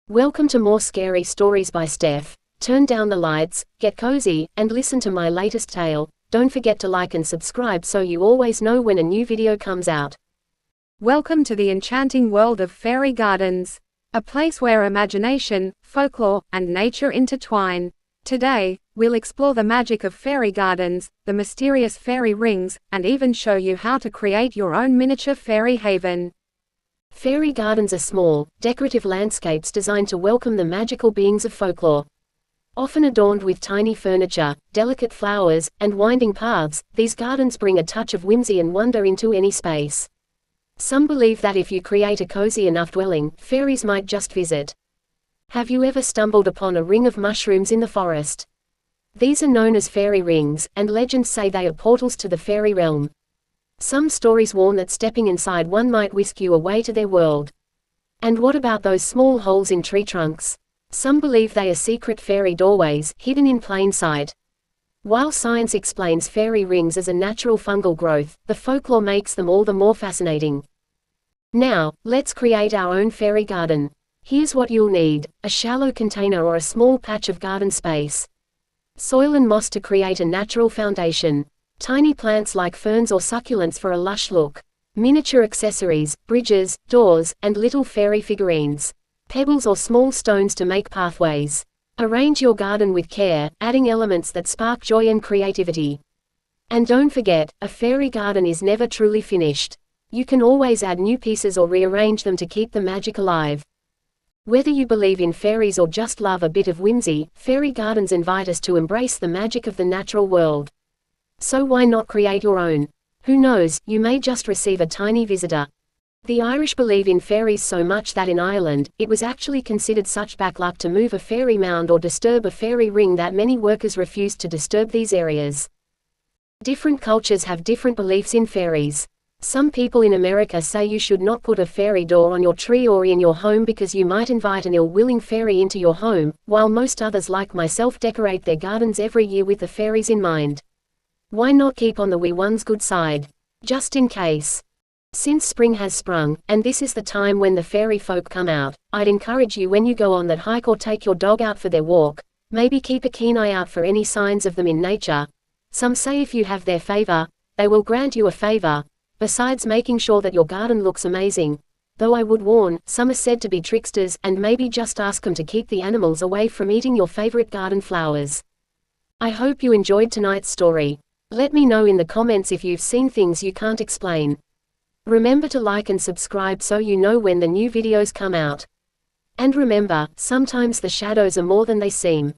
Welcome to more scary stories by Steph. Turn down the lights, get cozy, and listen to my latest tale. Don't forget to like and subscribe so you always know when a new video comes out. Welcome to the enchanting world of fairy gardens, a place where imagination, folklore, and nature intertwine. Today, we'll explore the magic of fairy gardens, the mysterious fairy rings, and even show you how to create your own miniature fairy haven. Fairy gardens are small, decorative landscapes designed to welcome the magical beings of folklore. Often adorned with tiny furniture, delicate flowers, and winding paths, these gardens bring a touch of whimsy and wonder into any space. Some believe that if you create a cozy enough dwelling, fairies might just visit. Have you ever stumbled upon a ring of mushrooms in the forest? These are known as fairy rings, and legends say they are portals to the fairy realm. Some stories warn that stepping inside one might whisk you away to their world. And what about those small holes in tree trunks? Some believe they are secret fairy doorways, hidden in plain sight. While science explains fairy rings as a natural fungal growth, the folklore makes them all the more fascinating. Now, let's create our own fairy garden. Here's what you'll need: a shallow container or a small patch of garden space. Soil and moss to create a natural foundation. Tiny plants like ferns or succulents for a lush look. Miniature accessories, bridges, doors, and little fairy figurines. Pebbles or small stones to make pathways. Arrange your garden with care, adding elements that spark joy and creativity. And don't forget, a fairy garden is never truly finished. You can always add new pieces or rearrange them to keep the magic alive. Whether you believe in fairies or just love a bit of whimsy, fairy gardens invite us to embrace the magic of the natural world. So why not create your own? Who knows, you may just receive a tiny visitor. The Irish believe in fairies so much that in Ireland, it was actually considered such bad luck to move a fairy mound or disturb a fairy ring that many workers refused to disturb these areas. Different cultures have different beliefs in fairies. Some people in America say you should not put a fairy door on your tree or in your home because you might invite an ill-willing fairy into your home, while most others like myself decorate their gardens every year with the fairies in mind. Why not keep on the wee one's good side? Just in case. Since spring has sprung, and this is the time when the fairy folk come out, I'd encourage you when you go on that hike or take your dog out for their walk, maybe keep a keen eye out for any signs of them in nature. Some say if you have their favor, they will grant you a favor, besides making sure that your garden looks amazing. Though I would warn, some are said to be tricksters, and maybe just ask them to keep the animals away from eating your favorite garden flowers. I hope you enjoyed tonight's story. Let me know in the comments if you've seen things you can't explain. Remember to like and subscribe so you know when the new videos come out. And remember, sometimes the shadows are more than they seem.